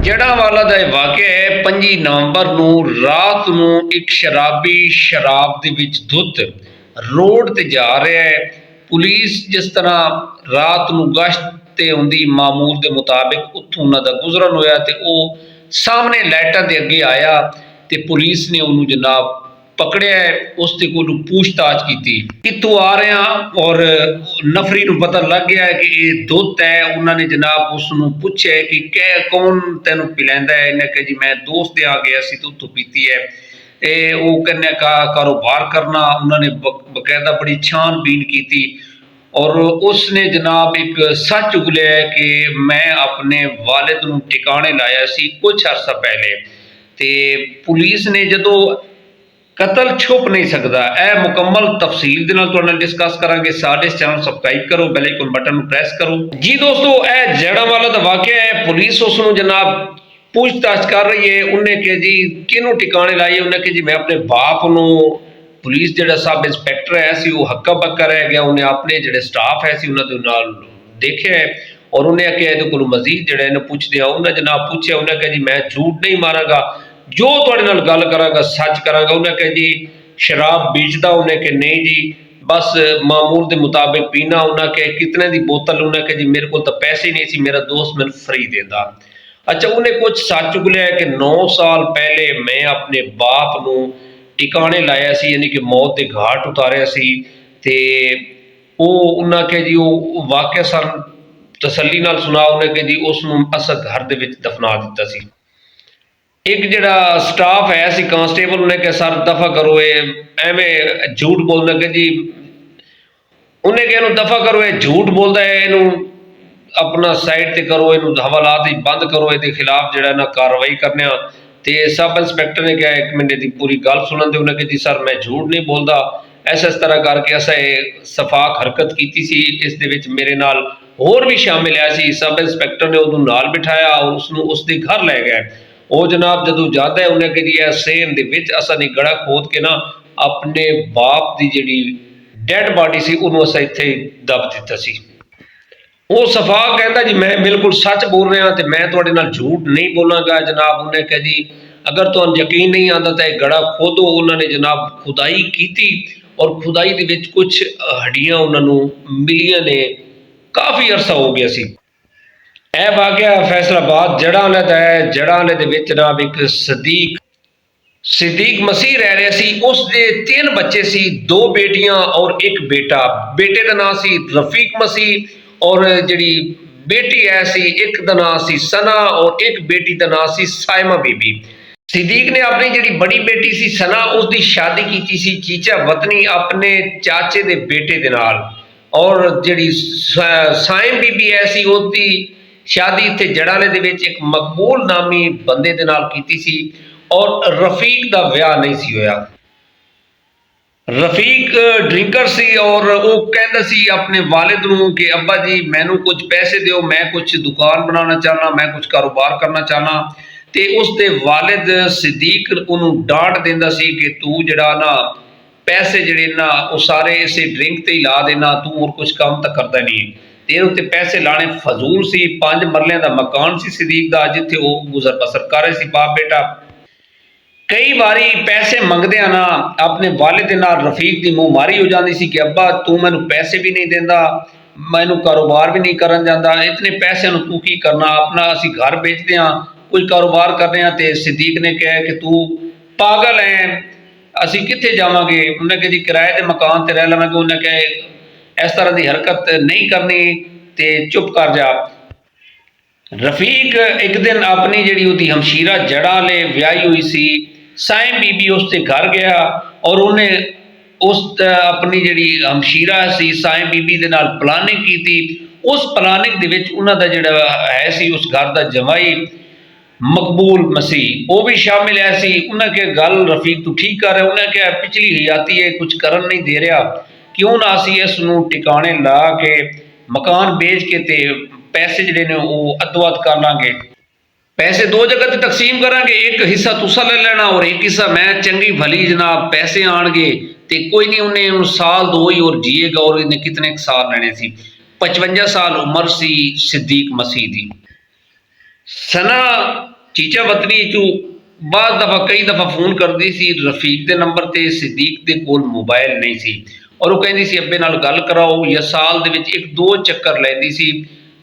जड़ांवाला दा इह वाक़या है 25 नवंबर नूं रात नूं एक शराबी शराब दे विच धुत रोड ते जा रहा है। पुलिस जिस तरह रात नूं गश्त ते हुंदी मामूल दे मुताबिक उत्थों उन्हां दा गुजरन होया ते ओह सामने लाइटां दे अगे आया ते पुलिस ने उन्होंने जनाब पकड़िया है। उसके कोलों पूछताछ की कितों आ रहा और नफरी नूं पता लग गया है कि ये दुत है। उन्होंने जनाब उसनूं पूछे कि कै कौन तेन पिलांदा है। इन्हें कहा जी मैं दोस्त दे आ गया सी तो उत्थों पीती है। वो कहने का कारोबार करना। उन्होंने बकायदा बड़ी छानबीन की और उसने जनाब एक सच उगलिया है कि मैं अपने वालिद नूं ठिकाने लाया सी कुछ अरसा पहले। तो पुलिस ने जदों कतल छुप नहीं सकता यह मुकम्मल तफसील दे नाल तुहाडे नाल डिस्कस करांगे। साडे चैनल सबसक्राइब करो, बेल आइकन बटन प्रेस करो जी। दोस्तों यह जड़ांवाला दा वाक़या है। पुलिस उसनूं जनाब पूछताछ कर रही है। उन्हें कहा जी किनू ठिकाने लाई। उन्हें कहा जी मैं अपने बाप नूं। पुलिस जिहड़ा सब इंस्पैक्टर है सी वो हक्का बक्का रह गया। उन्हें अपने जिहड़े स्टाफ है सी उन्हां दे नाल देखिया है और उन्हें आख्या इहदे कोलों मजीद जिहड़ा इहनूं पुछदे आ। उन्हें जनाब पूछया। उन्हें कहा जी मैं झूठ नहीं मारांगा, जो तुहाडे नाल गल करांगा सच करांगा। उन्हें कहा जी शराब बेचदा। उन्हें कहा नहीं जी बस मामूल के मुताबिक पीना। उन्हें कहा कितने की बोतल। उन्हें कहा जी मेरे को तो पैसे नहीं सी, मेरा दोस्त मैनूं फ्री देंदा। अच्छा उन्हें कुछ सच उगलिया है कि 9 साल पहले मैं अपने बाप नूं ठिकाने लाया सी, यानी कि मौत के घाट उतारिया सी। ते उन्हें कहा जी वो वाक़या सन तसल्ली नाल सुना। उन्हें कहा जी उसनूं असां घर दे विच दफना दिता सी। एक जिहड़ा स्टाफ है सी कांस्टेबल उन्हें कहा सर दफा करो ये एवें झूठ बोलना। कि जी उन्हें कहा दफा करो ये झूठ बोलता है, इनू अपना साइड ते करो, इनू हवालात बंद करो, ये खिलाफ जिहड़ा ना कार्रवाई करने। तो सब इंस्पैक्टर ने कहा 1 महीने की पूरी गल सुनन दे। उन्हें कहा जी सर मैं झूठ नहीं बोलता। इस तरह करके असां सफाक हरकत की सी। इस दे विच मेरे नाल होर भी शामिल है सी। सब इंस्पैक्टर ने उन्होंने नाल बिठाया और उसनूं उसके घर लै गए। वो जनाब जदों जाता है उन्हें कहा जी यह सेम दे विच असां ने गड़ा खोद के ना अपने बाप की जिहड़ी डैड बॉडी सी उन्होंने असां इत्थे दब दिता सी। वो सफाक कहता जी मैं बिल्कुल सच बोल रहा तो मैं तुहाडे नाल झूठ नहीं बोलांगा जनाब। उन्हें कहा जी अगर तुहानूं यकीन नहीं आता तो यह गड़ा खोदो। उन्होंने जनाब खुदाई की और खुदाई दे विच कुछ हड्डियां उन्होंने मिलियां ने। काफ़ी अरसा हो गया सी। यह वाक़या फैसलाबाद जड़ांवाले दा है। जड़ांवाले दे विच जनाब एक सिद्दीक मसीह रह रहा सी। उसके 3 बच्चे सी, 2 बेटियां और 1 बेटा। बेटे का नाम सी रफीक मसीह और जिहड़ी बेटी है सी एक का नाम सी सना और एक बेटी का नाम सी सायमा बीबी। सिद्दीक ने अपनी जिहड़ी बड़ी बेटी सी सना उसकी शादी की सी चीचा वतनी अपने चाचे के बेटे के नाल और जिहड़ी सायम बीबी है सी उसकी शादी इत्थे जड़ांवाले दे विच एक मकबूल नामी बंदे दे नाल कीती सी और रफीक का विआह नहीं सी होया। रफीक ड्रिंकर सी और वो कहता सी अपने वालिद नूं कि अब्बा जी मैनू कुछ पैसे दिओ, मैं कुछ दुकान बनाना चाहना, मैं कुछ कारोबार करना चाहना। तो उसके वालिद सिद्दीक उन्होंने डांट देंदा सी कि तू जिहड़ा ना पैसे जिहड़े ना वो सारे इसे ड्रिंक ते ही ला देना, तू और कुछ काम तो करता नहीं। तेरे उत्ते पैसे लाने फजूल सी। 5 मरलियां दा मकान सी सिद्दीक दा जिथे वो गुजर बसर कर रहे सी बाप बेटा। कई बारी पैसे मंगदे ना अपने वालिद दे नाल रफीक की मुँह मारी हो जाती सी कि अब्बा तू मैनू पैसे भी नहीं देंदा, मैनू कारोबार भी नहीं करन जांदा, इतने पैसे तू की करना, अपना असी घर बेचते हाँ कोई कारोबार करने। तो सिद्दीक ने कहा कि तू पागल है, असी कित्थे जावांगे। उन्हें कहा जी किराए के मकान ते रह लवांगे। उन्हें कहा इस तरह की हरकत नहीं करनी ते चुप कर जा। रफीक एक दिन अपनी जिहड़ी उहदी हमशीरा जड़ांवाले व्याही हुई सी सायम बीबी उसके घर गया और उन्हें उस अपनी जिहड़ी हमशीरा सी सायम बीबी दे नाल प्लानिंग की। उस प्लानिंग दे विच उन्हां दा जिहड़ा है सी उस घर का जवाई मकबूल मसीह वो भी शामिल है सी। उन्हें कहा गल रफीक तू ठीक कर रहा। उन्हें कहा पिछली हयाती है कुछ करन नहीं दे रहा, क्यों ना असी इसनूं ठिकाने ला के मकान बेच के ते पैसे जिहड़े ने वो अदो-अद कर लांगे। पैसे 2 जगह ते तकसीम करांगे, एक हिस्सा तुसा ले लेना और एक हिस्सा मैं। चंगी भली जनाब पैसे आणगे ते कोई नहीं उन्हें साल 2 ही और जिएगा और इन्हें कितने साल लेने सी। 55 साल उम्र सी सिद्दीक मसीह दी। सना ਚੀਚਾ ਵਤਨੀ ਚੋਂ ਕਈ ਦਫਾ ਫੋਨ ਕਰਦੀ ਸੀ ਰਫੀਕ ਦੇ ਨੰਬਰ ਤੇ। ਸਿੱਦੀਕ ਦੇ ਕੋਲ ਮੋਬਾਈਲ ਨਹੀਂ ਸੀ ਔਰ ਉਹ ਕਹਿੰਦੀ ਸੀ ਅੱਬੇ ਨਾਲ ਗੱਲ ਕਰਾਓ, ਜਾਂ ਸਾਲ ਦੇ ਵਿੱਚ 1-2 ਚੱਕਰ ਲੈਂਦੀ ਸੀ।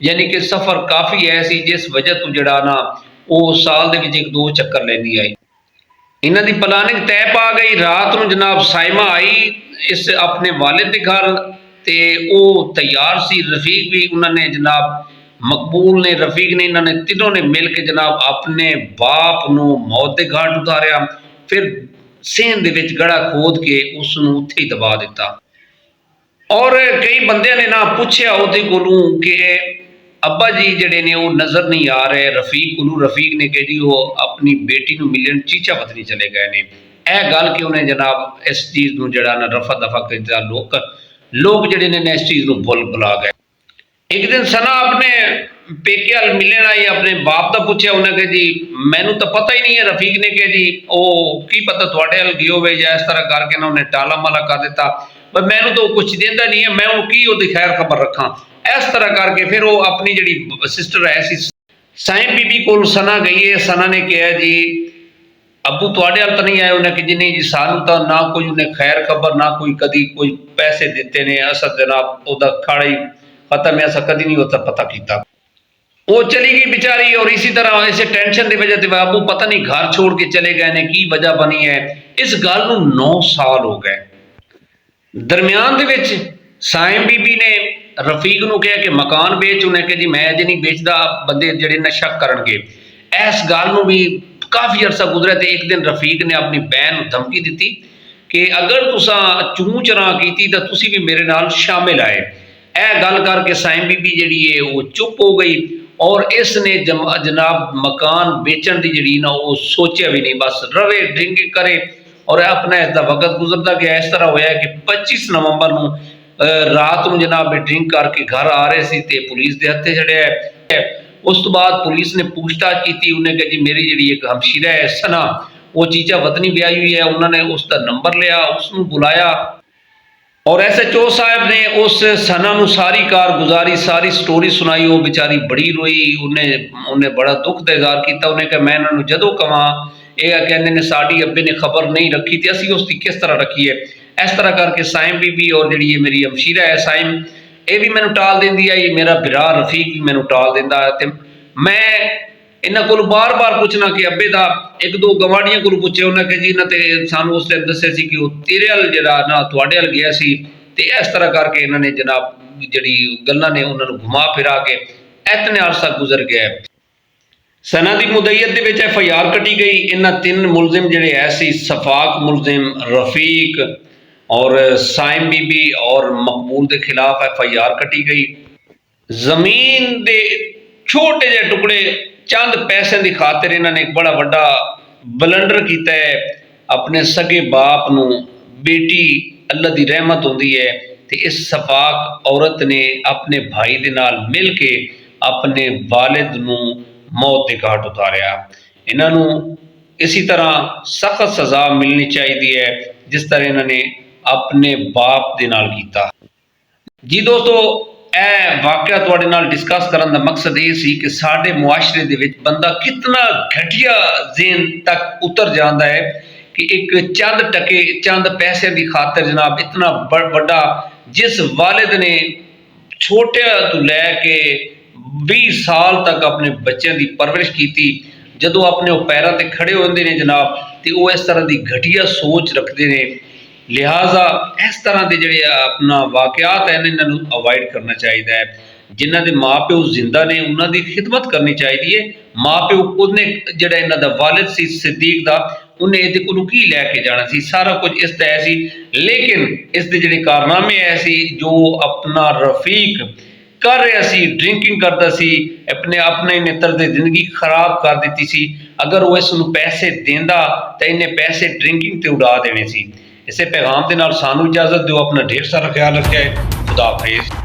ਯਾਨੀ ਕਿ ਸਫ਼ਰ ਕਾਫੀ ਹੈ ਸੀ, ਜਿਸ ਵਜ੍ਹਾ ਤੋਂ ਜਿਹੜਾ ਨਾ ਉਹ ਸਾਲ ਦੇ ਵਿੱਚ 1-2 ਚੱਕਰ ਲੈਂਦੀ ਆਈ। ਇਹਨਾਂ ਦੀ ਪਲਾਨਿੰਗ ਤੈਅ ਪਾ ਗਈ। ਰਾਤ ਨੂੰ ਜਨਾਬ ਸਾਇਮਾ ਆਈ ਇਸ ਆਪਣੇ ਵਾਲਿਦ ਦੇ ਘਰ ਤੇ ਉਹ ਤਿਆਰ ਸੀ। ਰਫੀਕ ਵੀ ਉਹਨਾਂ ਨੇ ਜਨਾਬ, ਮਕਬੂਲ ਨੇ, ਰਫੀਕ ਨੇ, ਇਹਨਾਂ ਨੇ ਤਿੰਨੋਂ ਨੇ ਮਿਲ ਕੇ ਜਨਾਬ ਆਪਣੇ ਬਾਪ ਨੂੰ ਮੌਤ ਦੇ ਘਾਟ ਉਤਾਰਿਆ। ਫਿਰ ਸੇਨ ਦੇ ਵਿੱਚ ਗੜਾ ਖੋਦ ਕੇ ਉਸ ਨੂੰ ਉੱਥੇ ਹੀ ਦਬਾ ਦਿੱਤਾ। ਔਰ ਕਈ ਬੰਦਿਆਂ ਨੇ ਨਾ ਪੁੱਛਿਆ ਉਹਦੇ ਕੋਲੋਂ ਕਿ ਅੱਬਾ ਜੀ ਜਿਹੜੇ ਨੇ ਉਹ ਨਜ਼ਰ ਨਹੀਂ ਆ ਰਹੇ ਰਫੀਕ ਕੋਲੋਂ। ਰਫੀਕ ਨੇ ਕਿਹਾ ਜੀ ਉਹ ਆਪਣੀ ਬੇਟੀ ਨੂੰ ਮਿਲਣ ਚੀਚਾ ਵਤਨੀ ਚਲੇ ਗਏ ਨੇ। ਇਹ ਗੱਲ ਕਿ ਉਹਨੇ ਜਨਾਬ ਇਸ ਚੀਜ਼ ਨੂੰ ਜਿਹੜਾ ਨਾ ਰਫਾ ਦਫਾ ਕੀਤਾ। ਲੋਕ ਜਿਹੜੇ ਨੇ ਇਸ ਚੀਜ਼ ਨੂੰ ਭੁਲਾ ਗਏ। ਇੱਕ ਦਿਨ ਸਨਾ ਆਪਣੇ ਪੇਕੇ ਵੱਲ ਮਿਲਣ ਆਈ, ਆਪਣੇ ਬਾਪ ਦਾ ਪੁੱਛਿਆ। ਉਹਨੇ ਕਿਹਾ ਜੀ ਮੈਨੂੰ ਤਾਂ ਪਤਾ ਹੀ ਨਹੀਂ ਹੈ। ਰਫੀਕ ਨੇ ਕਿਹਾ ਜੀ ਉਹ ਕੀ ਪਤਾ ਤੁਹਾਡੇ ਵੱਲ ਗਿਓ ਹੋਵੇ ਜਾਂ ਇਸ ਤਰ੍ਹਾਂ ਕਰਕੇ ਨਾ ਉਹਨੇ ਟਾਲਾ ਮਾਲਾ ਕਰ ਦਿੱਤਾ, ਪਰ ਮੈਨੂੰ ਤਾਂ ਕੁਛ ਦਿੰਦਾ ਨਹੀਂ ਹੈ, ਮੈਂ ਉਹ ਕੀ ਉਹਦੀ ਖੈਰ ਖਬਰ ਰੱਖਾਂ। ਇਸ ਤਰ੍ਹਾਂ ਕਰਕੇ ਫਿਰ ਉਹ ਆਪਣੀ ਜਿਹੜੀ ਸਿਸਟਰ ਹੈ ਸੀ ਸਾਈਂ ਬੀਬੀ ਕੋਲ ਸਨਾ ਗਈ ਹੈ। ਸਨਾ ਨੇ ਕਿਹਾ ਜੀ ਅੱਬੂ ਤੁਹਾਡੇ ਵੱਲ ਤਾਂ ਨਹੀਂ ਆਏ? ਉਹਨੇ ਕਿ ਜੀ ਨਹੀਂ ਜੀ, ਸਾਨੂੰ ਤਾਂ ਨਾ ਕੋਈ ਉਹਨੇ ਖੈਰ ਖਬਰ, ਨਾ ਕੋਈ ਕਦੀ ਕੋਈ ਪੈਸੇ ਦਿੱਤੇ ਨੇ। ਅਸਾਂ ਜਨਾਬ ਉਹਦਾ ਖਾੜਾ ਹੀ ਖਤਮ ਹੈ, ਅਸਾਂ ਕਦੀ ਨਹੀਂ ਉਹਦਾ ਪਤਾ ਕੀਤਾ। ਉਹ ਚਲੀ ਗਈ बेचारी। और इसी तरह इसे टेंशन की वजह से बाबू पता नहीं घर छोड़ के चले गए ने, की वजह बनी है। इस गल नूं 9 साल हो गए। दरम्यान दे विच साइम बीबी ने रफीक नूं कहा कि मकान बेच। उन्हें कहा जी मैं अजे नहीं बेचदा, बंदे जिहड़े ना शक करनगे। इस गल नूं भी काफ़ी अरसा गुजरा तो एक दिन रफीक ने अपनी बहन नूं धमकी दी कि अगर तुसां चूं चरां कीती तां तुसीं भी मेरे नाल शामिल आए। यह गल करके साइम बीबी जिहड़ी है वो चुप हो गई और इसने जनाब मकान बेचण की जी ना वो सोचा भी नहीं, बस रवे ड्रिंक करे और अपना इसका वक्त गुजरता गया। इस तरह होया कि 25 नवंबर नूं रात में जनाब ड्रिंक करके घर आ रहे थे तो पुलिस के हत्थे चढ़िया। उस तो बाद पुलिस ने पूछताछ की। उन्हें कहा जी मेरी जी एक हमशीरा है सना, वो चीचा वतनी ब्याही हुई है। उन्होंने उसका नंबर लिया, उसनों बुलाया और SHO साहब ने उस सना नूं सारी कारगुजारी, सारी स्टोरी सुनाई। वो बेचारी बड़ी रोई, उन्हें बड़ा दुख का इजहार किया। उन्हें कहा मैं इन्होंने जदों कवां ये कहते ने साड़ी अब्बे ने खबर नहीं रखी तो असी उसकी किस तरह रखी है। इस तरह करके साइम बीबी और जी मेरी हमशीरा है साइम, ये भी मैनू टाल देंदी आई, मेरा बिरा रफीक भी मैनू टाल देंदा है। तो मैं इन्हों को बार बार पूछना कि अब्बे का 1-2 गवाढ़ियों को पूछे। उन्हें कहा जी इन्हें तो सानू उस टाइम दस्सिया सी कि वो तेरे वाल जरा ना तुहाडे वाल गया सी। तो इस तरह करके इन्होंने जनाब जी गल्लां ने उन्होंने घुमा फिरा के इतने अरसा गुजर गया। सना की मुदैयत के FIR कटी गई। इन्होंने 3 मुलजिम जोड़े ऐसी सफाक मुलजिम, रफीक और साइम बीबी और मकबूल के खिलाफ FIR कटी गई। जमीन के छोटे जे टुकड़े चंद पैसे की खातिर इन्होंने एक बड़ा वड्डा बलंडर किया है। अपने सगे बाप नूं बेटी अल्लाह की रहमत होंदी है तो इस सफाक औरत ने अपने भाई दे नाल मिल के अपने वालिद नूं मौत के घाट उतारिया। इन्हों इसी तरह सख्त सज़ा मिलनी चाहिए है जिस तरह इन्होंने अपने बाप दे नाल कीता। जी दोस्तों, यह वाक़या तुहाडे नाल डिस्कस करन दा मकसद ये सी कि साडे मुआशरे दे विच बंदा कितना घटिया ज़हन तक उतर जाता है कि एक चंद टके चंद पैसे की खातिर जनाब इतना बड़ा, जिस वालिद ने छोटे तो लैके 20 साल तक अपने बच्चों की परवरिश की, जदों अपने वो पैरों पर खड़े होंदे ने जनाब तो वो इस तरह की घटिया सोच रखते हैं। लिहाजा इस तरह के जोड़े अपना वाकयात हैं इन्हों अवॉइड करना चाहिए है। जिन्हों के माँ प्यो जिंदा ने उन्होंने खिदमत करनी चाहिए। माँ प्यो उन्हें जोड़ा इन्हों का वालिद सी सिद्दीक का, उन्हें ये को की लैके जाना सी, सारा कुछ इस तरह सी। लेकिन इसके जोड़े कारनामे ऐसी जो अपना रफीक कर रहा सी, ड्रिंकिंग करता सी, अपने ने तर्ज जिंदगी खराब कर दी सी। अगर वो इसनूं पैसे देंदा तो इन्हें पैसे ड्रिंकिंग ते उड़ा देने सी। इसे पैगाम के नाल सानू इजाजत दो। अपना ढेर सारा ख्याल रखिए। खुदा हाफिज़।